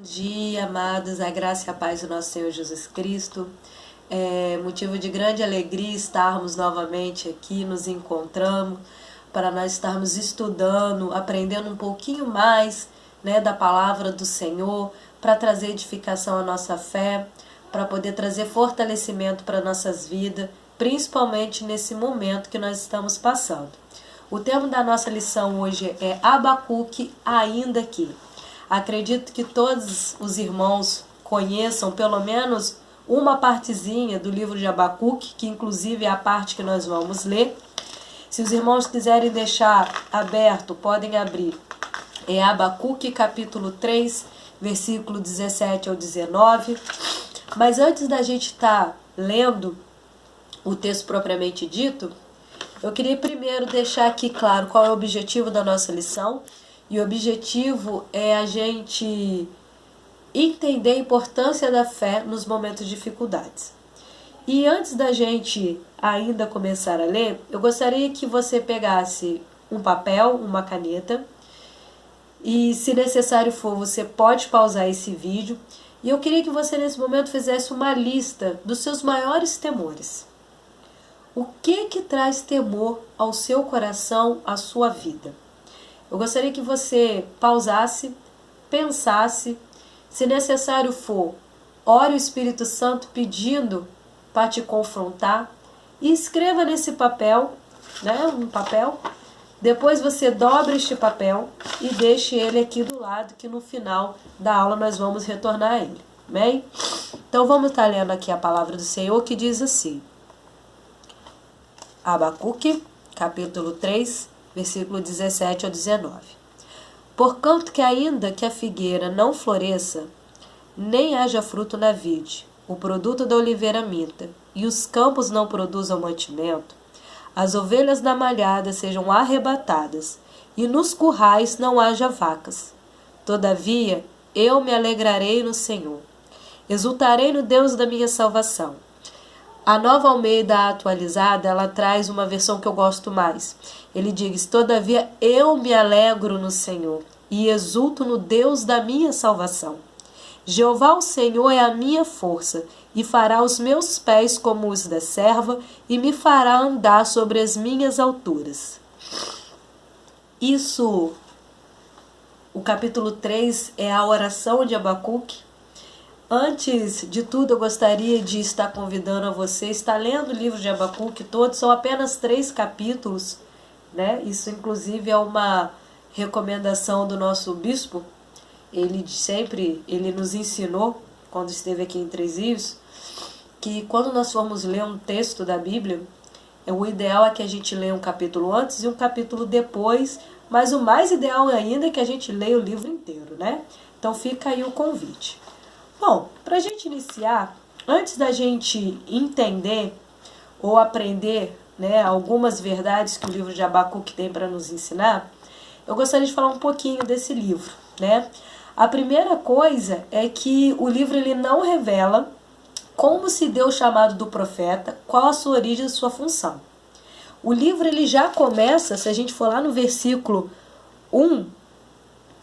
Bom dia, amados, a graça e a paz do nosso Senhor Jesus Cristo. É motivo de grande alegria estarmos novamente aqui, nos encontramos, para nós estarmos estudando, aprendendo um pouquinho mais, da palavra do Senhor, para trazer edificação à nossa fé, para poder trazer fortalecimento para nossas vidas, principalmente nesse momento que nós estamos passando. O tema da nossa lição hoje é Abacuque, ainda que. Acredito que todos os irmãos conheçam pelo menos uma partezinha do livro de Abacuque, que inclusive é a parte que nós vamos ler. Se os irmãos quiserem deixar aberto, podem abrir. É Abacuque capítulo 3, versículo 17 ao 19. Mas antes da gente estar lendo o texto propriamente dito, eu queria primeiro deixar aqui claro qual é o objetivo da nossa lição. E o objetivo é a gente entender a importância da fé nos momentos de dificuldades. E antes da gente ainda começar a ler, eu gostaria que você pegasse um papel, uma caneta, e se necessário for, você pode pausar esse vídeo. E eu queria que você nesse momento fizesse uma lista dos seus maiores temores. O que traz temor ao seu coração, à sua vida? Eu gostaria que você pausasse, pensasse, se necessário for, ore o Espírito Santo pedindo para te confrontar e escreva nesse papel, um papel. Depois você dobra este papel e deixe ele aqui do lado, que no final da aula nós vamos retornar a ele. Amém? Então vamos estar lendo aqui a palavra do Senhor que diz assim. Abacuque, capítulo 3, versículo 17 ao 19. Porquanto que ainda que a figueira não floresça, nem haja fruto na vide, o produto da oliveira minta, e os campos não produzam mantimento, as ovelhas da malhada sejam arrebatadas, e nos currais não haja vacas. Todavia, eu me alegrarei no Senhor, exultarei no Deus da minha salvação. A Nova Almeida atualizada, ela traz uma versão que eu gosto mais. Ele diz, todavia eu me alegro no Senhor e exulto no Deus da minha salvação. Jeová o Senhor é a minha força e fará os meus pés como os da serva e me fará andar sobre as minhas alturas. Isso, o capítulo 3 é a oração de Abacuque. Antes de tudo, eu gostaria de estar convidando a você, estar lendo o livro de Abacuque todo, são apenas 3 capítulos, Isso, inclusive, é uma recomendação do nosso bispo. Ele nos ensinou, quando esteve aqui em Três Rios, que quando nós formos ler um texto da Bíblia, o ideal é que a gente leia um capítulo antes e um capítulo depois, mas o mais ideal ainda é que a gente leia o livro inteiro, Então fica aí o convite. Bom, para a gente iniciar, antes da gente entender ou aprender algumas verdades que o livro de Abacuque tem para nos ensinar, eu gostaria de falar um pouquinho desse livro. A primeira coisa é que o livro ele não revela como se deu o chamado do profeta, qual a sua origem e sua função. O livro ele já começa, se a gente for lá no versículo 1,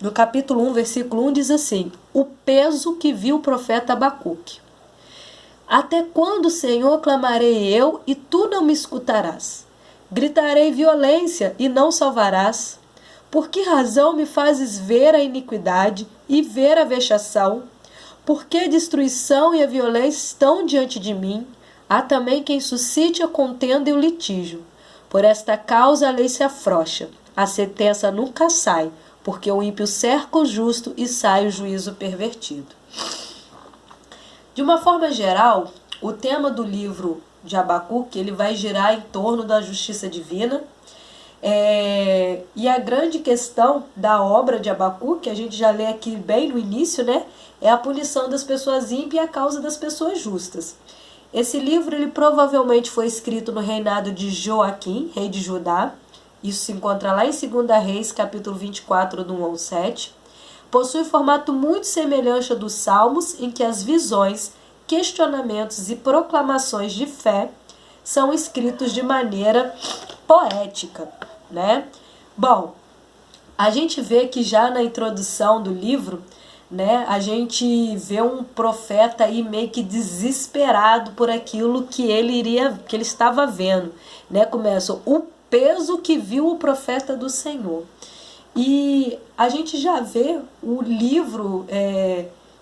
no capítulo 1, versículo 1, diz assim, o peso que viu o profeta Abacuque. Até quando, Senhor, clamarei eu e tu não me escutarás? Gritarei violência e não salvarás? Por que razão me fazes ver a iniquidade e ver a vexação? Por que a destruição e a violência estão diante de mim? Há também quem suscite a contenda e o litígio. Por esta causa a lei se afrouxa, a sentença nunca sai, porque o ímpio cerca o justo e sai o juízo pervertido. De uma forma geral, o tema do livro de Abacuque ele vai girar em torno da justiça divina. E a grande questão da obra de Abacuque, que a gente já lê aqui bem no início, é a punição das pessoas ímpias e a causa das pessoas justas. Esse livro ele provavelmente foi escrito no reinado de Joaquim, rei de Judá. Isso se encontra lá em 2 Reis, capítulo 24, do 1 ao 7. Possui formato muito semelhante ao dos Salmos, em que as visões, questionamentos e proclamações de fé são escritos de maneira poética, Bom, a gente vê que já na introdução do livro, né? A gente vê um profeta aí meio que desesperado por aquilo que ele estava vendo, né? Começa o peso que viu o profeta do Senhor. E a gente já vê o livro,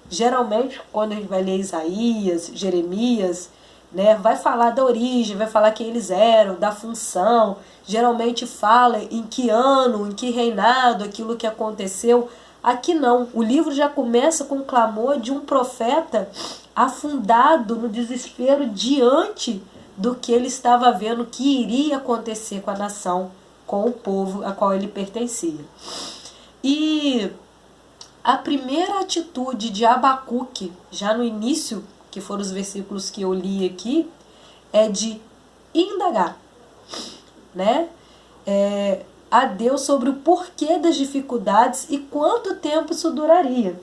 geralmente quando a gente vai ler Isaías, Jeremias, né, vai falar da origem, vai falar quem eles eram, da função, geralmente fala em que ano, em que reinado, aquilo que aconteceu. Aqui não, o livro já começa com o clamor de um profeta afundado no desespero diante do que ele estava vendo que iria acontecer com a nação, com o povo a qual ele pertencia. E a primeira atitude de Abacuque, já no início, que foram os versículos que eu li aqui, é de indagar, né? A Deus sobre o porquê das dificuldades e quanto tempo isso duraria.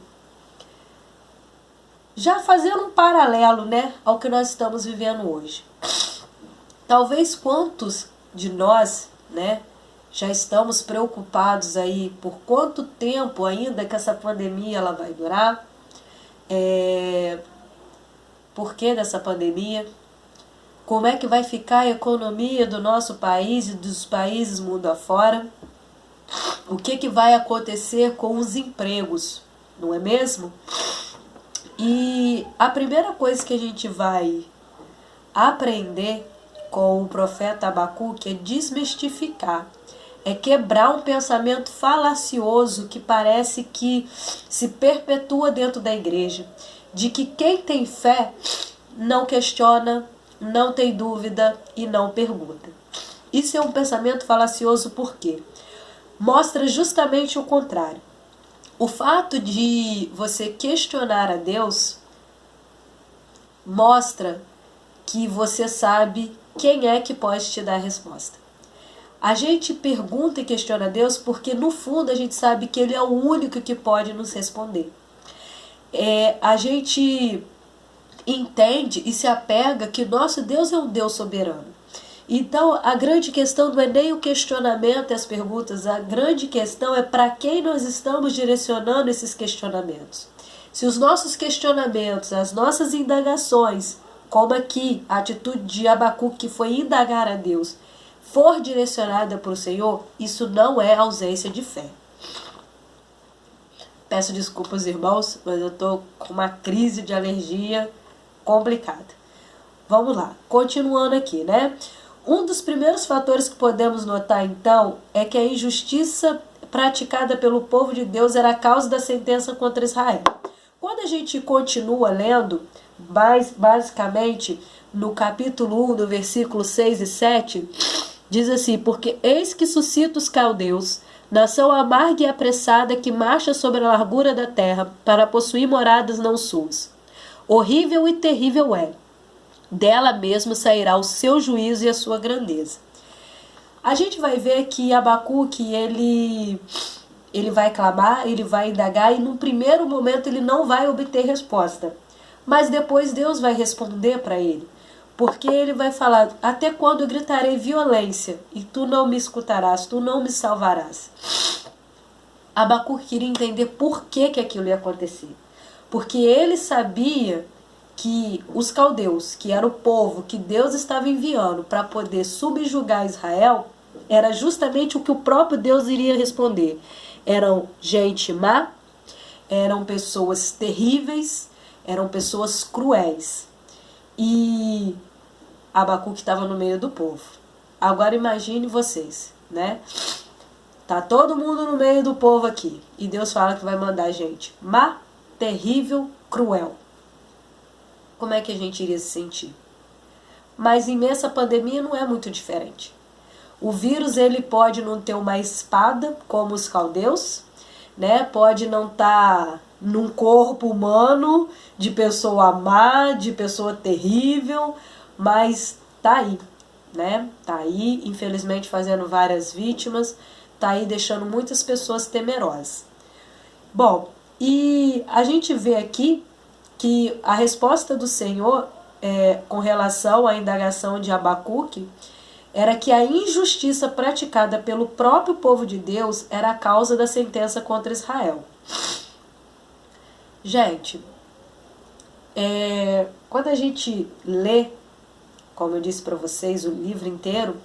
Já fazendo um paralelo, né, ao que nós estamos vivendo hoje. Talvez quantos de nós, né, já estamos preocupados aí por quanto tempo ainda que essa pandemia ela vai durar, por que dessa pandemia, como é que vai ficar a economia do nosso país e dos países mundo afora, o que vai acontecer com os empregos, não é mesmo? E a primeira coisa que a gente vai aprender com o profeta Abacuque é desmistificar, é quebrar um pensamento falacioso que parece que se perpetua dentro da igreja, de que quem tem fé não questiona, não tem dúvida e não pergunta. Isso é um pensamento falacioso porque mostra justamente o contrário. O fato de você questionar a Deus mostra que você sabe quem é que pode te dar a resposta. A gente pergunta e questiona a Deus porque no fundo a gente sabe que Ele é o único que pode nos responder. A gente entende e se apega que nosso Deus é um Deus soberano. Então a grande questão não é nem o questionamento e as perguntas, a grande questão é para quem nós estamos direcionando esses questionamentos. Se os nossos questionamentos, as nossas indagações, como aqui a atitude de Abacuque que foi indagar a Deus, for direcionada para o Senhor, isso não é ausência de fé. Peço desculpas, irmãos, mas eu estou com uma crise de alergia complicada. Vamos lá, continuando aqui, né? Um dos primeiros fatores que podemos notar, então, é que a injustiça praticada pelo povo de Deus era a causa da sentença contra Israel. Quando a gente continua lendo, basicamente, no capítulo 1, no versículo 6 e 7, diz assim: porque eis que suscita os caldeus, nação amarga e apressada que marcha sobre a largura da terra para possuir moradas não suas. Horrível e terrível é. Dela mesmo sairá o seu juízo e a sua grandeza. A gente vai ver que Abacuque, ele vai clamar, ele vai indagar e num primeiro momento ele não vai obter resposta. Mas depois Deus vai responder para ele. Porque ele vai falar: até quando eu gritarei violência e tu não me escutarás, tu não me salvarás. Abacuque queria entender por que aquilo ia acontecer. Porque ele sabia que os caldeus, que era o povo que Deus estava enviando para poder subjugar Israel, era justamente o que o próprio Deus iria responder. Eram gente má, eram pessoas terríveis, eram pessoas cruéis. E Abacuque estava no meio do povo. Agora imagine vocês, né? Tá todo mundo no meio do povo aqui. E Deus fala que vai mandar gente má, terrível, cruel. Como é que a gente iria se sentir? Mas em meio a essa pandemia não é muito diferente. O vírus ele pode não ter uma espada como os caldeus, né? Pode não estar num corpo humano de pessoa má, de pessoa terrível, mas tá aí, né? Tá aí, infelizmente fazendo várias vítimas, tá aí deixando muitas pessoas temerosas. Bom, e a gente vê aqui que a resposta do Senhor com relação à indagação de Abacuque era que a injustiça praticada pelo próprio povo de Deus era a causa da sentença contra Israel. Gente, quando a gente lê, como eu disse para vocês, o livro inteiro,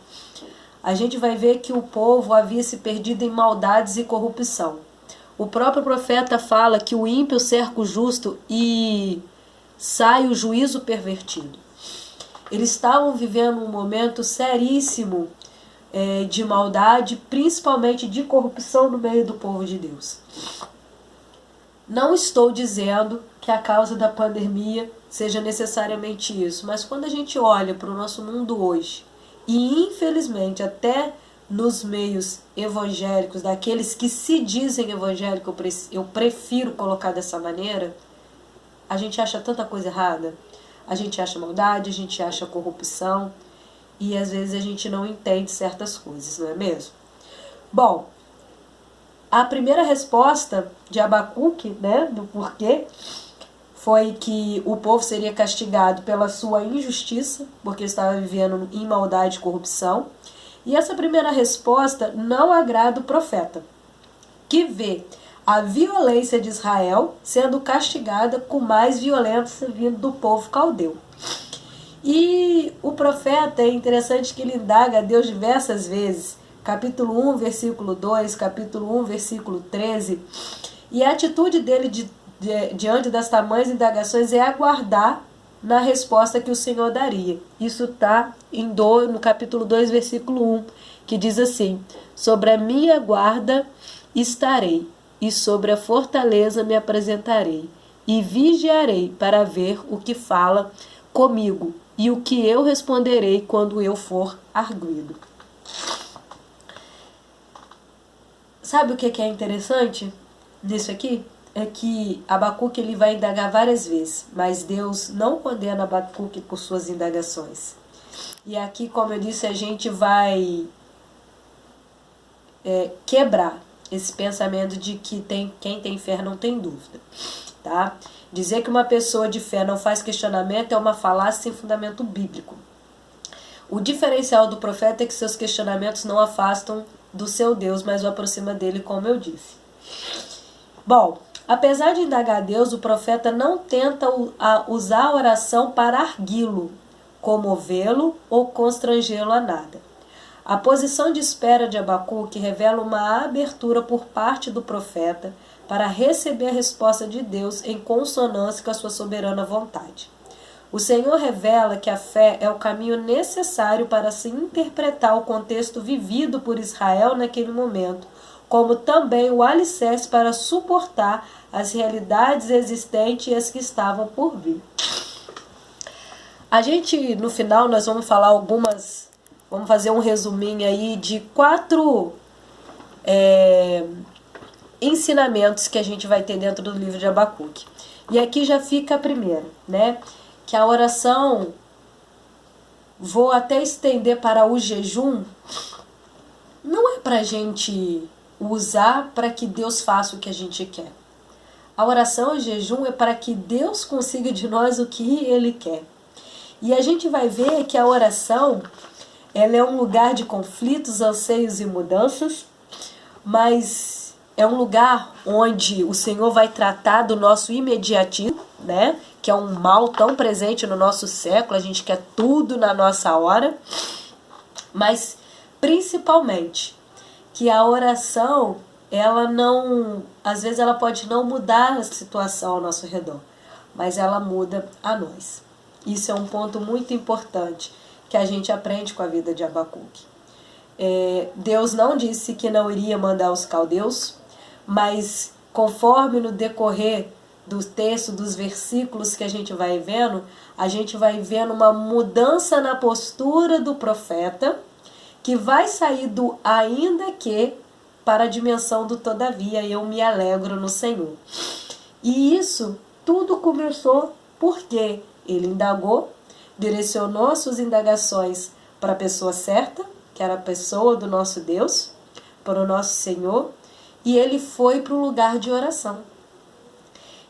a gente vai ver que o povo havia se perdido em maldades e corrupção. O próprio profeta fala que o ímpio cerca o justo e sai o juízo pervertido. Eles estavam vivendo um momento seríssimo de maldade, principalmente de corrupção no meio do povo de Deus. Não estou dizendo que a causa da pandemia seja necessariamente isso, mas quando a gente olha para o nosso mundo hoje, e infelizmente até nos meios evangélicos, daqueles que se dizem evangélicos, eu prefiro colocar dessa maneira, a gente acha tanta coisa errada, a gente acha maldade, a gente acha corrupção, e às vezes a gente não entende certas coisas, não é mesmo? Bom, a primeira resposta de Abacuque, né, do porquê, foi que o povo seria castigado pela sua injustiça, porque estava vivendo em maldade e corrupção. E essa primeira resposta não agrada o profeta, que vê a violência de Israel sendo castigada com mais violência vindo do povo caldeu. E o profeta, é interessante que ele indaga a Deus diversas vezes, capítulo 1, versículo 2, capítulo 1, versículo 13, e a atitude dele diante das tamanhas indagações é aguardar na resposta que o Senhor daria. Isso está no capítulo 2, versículo 1, que diz assim: sobre a minha guarda estarei, e sobre a fortaleza me apresentarei, e vigiarei para ver o que fala comigo, e o que eu responderei quando eu for arguido. Sabe o que é interessante nisso aqui? É que Abacuque ele vai indagar várias vezes, mas Deus não condena Abacuque por suas indagações. E aqui, como eu disse, a gente vai quebrar esse pensamento de que quem tem fé não tem dúvida. Tá? Dizer que uma pessoa de fé não faz questionamento é uma falácia sem fundamento bíblico. O diferencial do profeta é que seus questionamentos não afastam do seu Deus, mas o aproxima dele, como eu disse. Bom, apesar de indagar a Deus, o profeta não tenta usar a oração para arguí-lo, comovê-lo ou constrangê-lo a nada. A posição de espera de Abacuque revela uma abertura por parte do profeta para receber a resposta de Deus em consonância com a sua soberana vontade. O Senhor revela que a fé é o caminho necessário para se interpretar o contexto vivido por Israel naquele momento, como também o alicerce para suportar as realidades existentes e as que estavam por vir. A gente, no final, nós vamos falar vamos fazer um resuminho aí de 4 ensinamentos que a gente vai ter dentro do livro de Abacuque. E aqui já fica a primeira, né? Que a oração, vou até estender para o jejum, não é para a gente usar para que Deus faça o que a gente quer. A oração e o jejum é para que Deus consiga de nós o que Ele quer. E a gente vai ver que a oração, ela é um lugar de conflitos, anseios e mudanças, mas é um lugar onde o Senhor vai tratar do nosso imediatismo, né? Que é um mal tão presente no nosso século, a gente quer tudo na nossa hora, mas principalmente que a oração, ela não, às vezes ela pode não mudar a situação ao nosso redor, mas ela muda a nós. Isso é um ponto muito importante que a gente aprende com a vida de Abacuque. Deus não disse que não iria mandar os caldeus, mas conforme no decorrer do texto, dos versículos que a gente vai vendo uma mudança na postura do profeta, que vai sair do ainda que para a dimensão do todavia, eu me alegro no Senhor. E isso tudo começou porque ele indagou, direcionou as suas indagações para a pessoa certa, que era a pessoa do nosso Deus, para o nosso Senhor, e ele foi para o lugar de oração.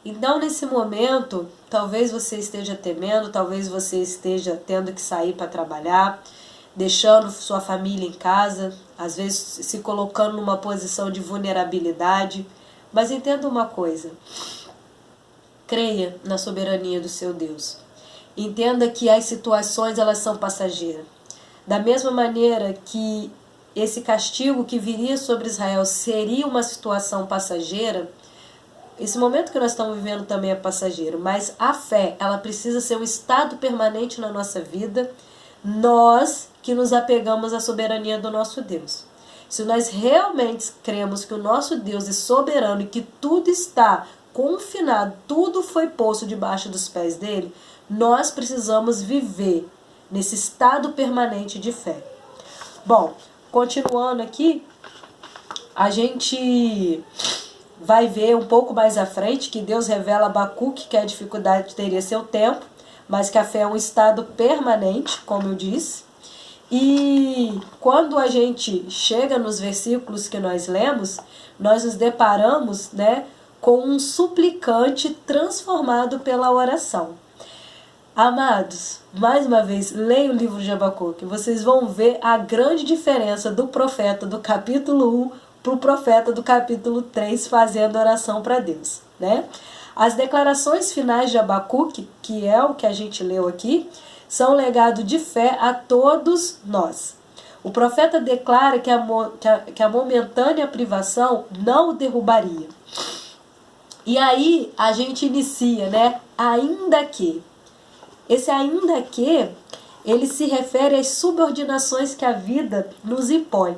Então, nesse momento, talvez você esteja temendo, talvez você esteja tendo que sair para trabalhar, deixando sua família em casa, às vezes se colocando numa posição de vulnerabilidade. Mas entenda uma coisa, creia na soberania do seu Deus. Entenda que as situações elas são passageiras. Da mesma maneira que esse castigo que viria sobre Israel seria uma situação passageira, esse momento que nós estamos vivendo também é passageiro, mas a fé, ela precisa ser um estado permanente na nossa vida, nós que nos apegamos à soberania do nosso Deus. Se nós realmente cremos que o nosso Deus é soberano e que tudo está confinado, tudo foi posto debaixo dos pés dele, nós precisamos viver nesse estado permanente de fé. Bom, continuando aqui, a gente vai ver um pouco mais à frente que Deus revela a Abacuque que a dificuldade teria seu tempo, mas que a fé é um estado permanente, como eu disse. E quando a gente chega nos versículos que nós lemos, nós nos deparamos, com um suplicante transformado pela oração. Amados, mais uma vez, leia o livro de Abacuque. Vocês vão ver a grande diferença do profeta do capítulo 1 para o profeta do capítulo 3 fazendo oração para Deus, As declarações finais de Abacuque, que é o que a gente leu aqui, são legado de fé a todos nós. O profeta declara que a momentânea privação não o derrubaria. E aí a gente inicia, ainda que. Esse ainda que, ele se refere às subordinações que a vida nos impõe.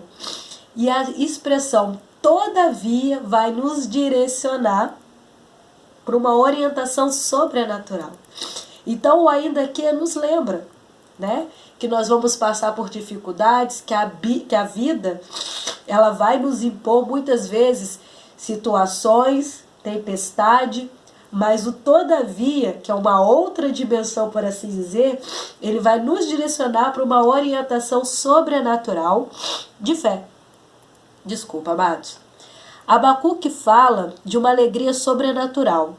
E a expressão todavia vai nos direcionar para uma orientação sobrenatural. Então o ainda que nos lembra, que nós vamos passar por dificuldades, que a vida ela vai nos impor muitas vezes situações, tempestade, mas o todavia, que é uma outra dimensão, por assim dizer, ele vai nos direcionar para uma orientação sobrenatural de fé. Desculpa, amados. Abacuque fala de uma alegria sobrenatural,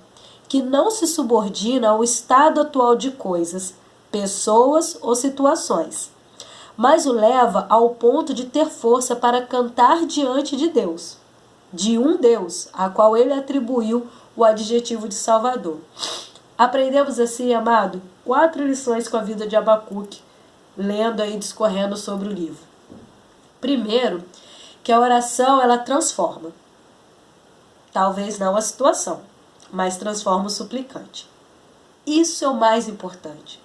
que não se subordina ao estado atual de coisas, pessoas ou situações, mas o leva ao ponto de ter força para cantar diante de Deus, de um Deus, a qual ele atribuiu o adjetivo de Salvador. Aprendemos assim, amado, 4 lições com a vida de Abacuque, lendo e discorrendo sobre o livro. Primeiro, que a oração ela transforma. Talvez não a situação, mas transforma o suplicante. Isso é o mais importante.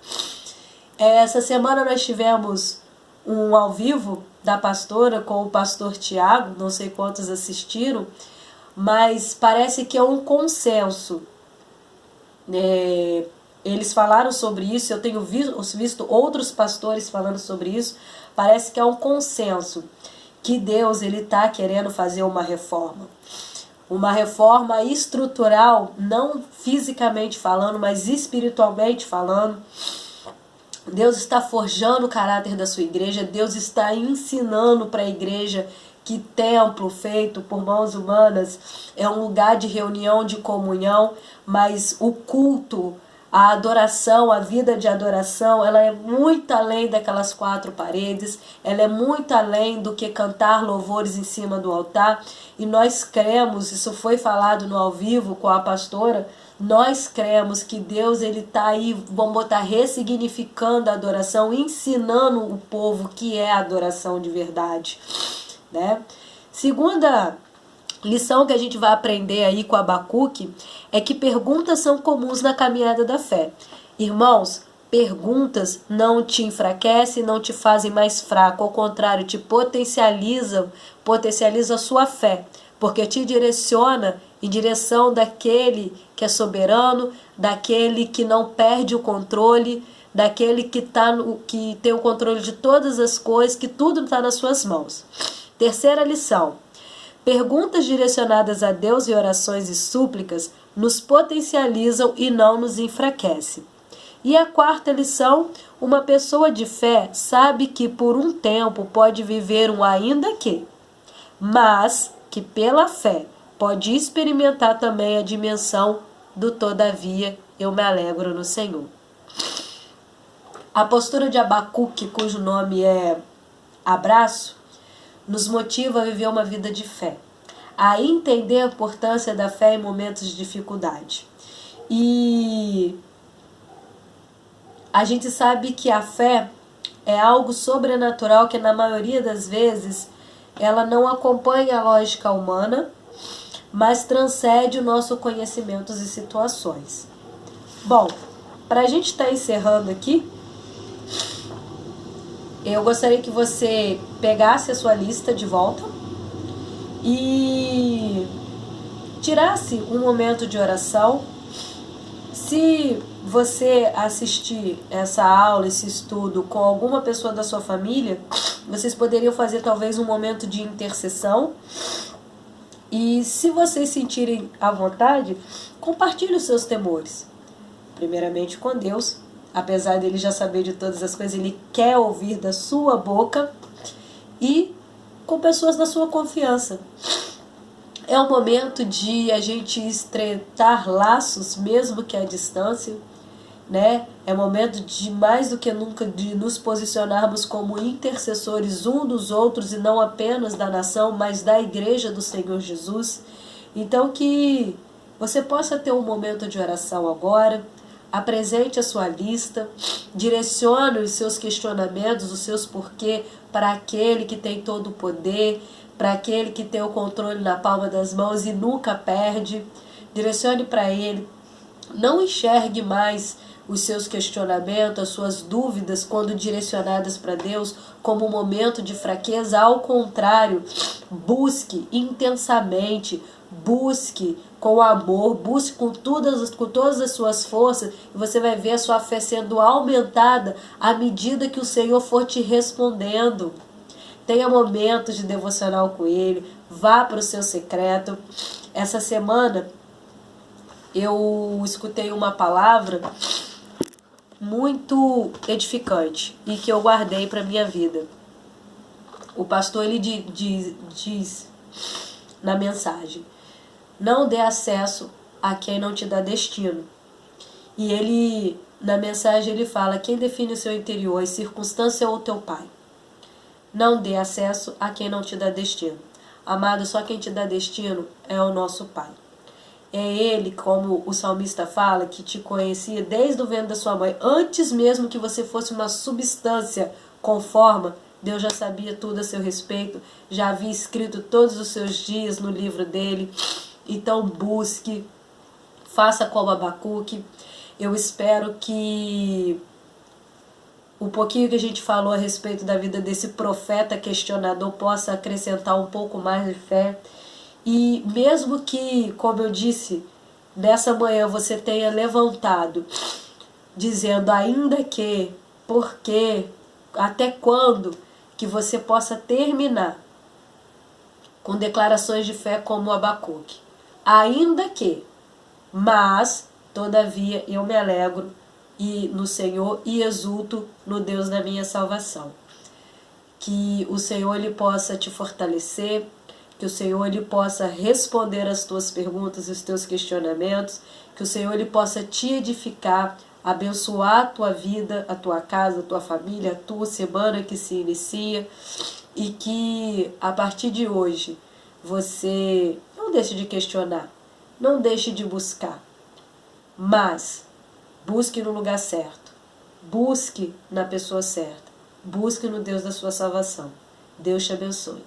Essa semana nós tivemos um ao vivo da pastora com o pastor Tiago, não sei quantos assistiram, mas parece que é um consenso. Eles falaram sobre isso, eu tenho visto outros pastores falando sobre isso, parece que é um consenso que Deus está querendo fazer uma reforma estrutural, não fisicamente falando, mas espiritualmente falando. Deus está forjando o caráter da sua igreja, Deus está ensinando para a igreja que templo feito por mãos humanas é um lugar de reunião, de comunhão, mas o culto, a adoração, a vida de adoração, ela é muito além daquelas 4 paredes, ela é muito além do que cantar louvores em cima do altar, e nós cremos, isso foi falado no ao vivo com a pastora, nós cremos que Deus está aí, vamos botar, ressignificando a adoração, ensinando o povo que é a adoração de verdade. Segunda lição que a gente vai aprender aí com Abacuque é que perguntas são comuns na caminhada da fé. Irmãos, perguntas não te enfraquecem, não te fazem mais fraco, ao contrário, te potencializa a sua fé, porque te direciona em direção daquele que é soberano, daquele que não perde o controle, daquele que tem o controle de todas as coisas, que tudo está nas suas mãos. Terceira lição. Perguntas direcionadas a Deus e orações e súplicas nos potencializam e não nos enfraquecem. E a quarta lição, uma pessoa de fé sabe que por um tempo pode viver um ainda que, mas que pela fé pode experimentar também a dimensão do todavia eu me alegro no Senhor. A postura de Abacuque, cujo nome é abraço, nos motiva a viver uma vida de fé, a entender a importância da fé em momentos de dificuldade. E a gente sabe que a fé é algo sobrenatural que na maioria das vezes ela não acompanha a lógica humana, mas transcende o nosso conhecimento e situações. Bom, para a gente estar encerrando aqui, eu gostaria que você pegasse a sua lista de volta e tirasse um momento de oração. Se você assistir essa aula, esse estudo com alguma pessoa da sua família, vocês poderiam fazer talvez um momento de intercessão. E se vocês sentirem à vontade, compartilhe os seus temores. Primeiramente com Deus, apesar dele já saber de todas as coisas, ele quer ouvir da sua boca, e com pessoas da sua confiança. É um momento de a gente estreitar laços, mesmo que à distância, né? É momento de, mais do que nunca, de nos posicionarmos como intercessores um dos outros, e não apenas da nação, mas da igreja do Senhor Jesus. Então que você possa ter um momento de oração agora. Apresente a sua lista, direcione os seus questionamentos, os seus porquê para aquele que tem todo o poder, para aquele que tem o controle na palma das mãos e nunca perde. Direcione para ele. Não enxergue mais os seus questionamentos, as suas dúvidas, quando direcionadas para Deus, como um momento de fraqueza. Ao contrário, busque intensamente, busque com amor, busque com todas as suas forças, e você vai ver a sua fé sendo aumentada à medida que o Senhor for te respondendo. Tenha momentos de devocional com Ele, vá para o seu secreto. Essa semana eu escutei uma palavra muito edificante e que eu guardei para a minha vida. O pastor ele diz na mensagem: não dê acesso a quem não te dá destino. E ele, na mensagem, ele fala: quem define o seu interior, as circunstâncias ou o teu pai? Não dê acesso a quem não te dá destino. Amado, só quem te dá destino é o nosso Pai. É Ele, como o salmista fala, que te conhecia desde o ventre da sua mãe. Antes mesmo que você fosse uma substância com forma, Deus já sabia tudo a seu respeito, já havia escrito todos os seus dias no livro dele. Então busque, faça como Abacuque. Eu espero que o pouquinho que a gente falou a respeito da vida desse profeta questionador possa acrescentar um pouco mais de fé. E mesmo que, como eu disse, nessa manhã você tenha levantado dizendo ainda que, porque, até quando, que você possa terminar com declarações de fé como Abacuque. Ainda que, mas, todavia, eu me alegro no Senhor e exulto no Deus da minha salvação. Que o Senhor ele possa te fortalecer, que o Senhor ele possa responder as tuas perguntas e os teus questionamentos, que o Senhor ele possa te edificar, abençoar a tua vida, a tua casa, a tua família, a tua semana que se inicia, e que a partir de hoje você não deixe de questionar, não deixe de buscar, mas busque no lugar certo, busque na pessoa certa, busque no Deus da sua salvação. Deus te abençoe.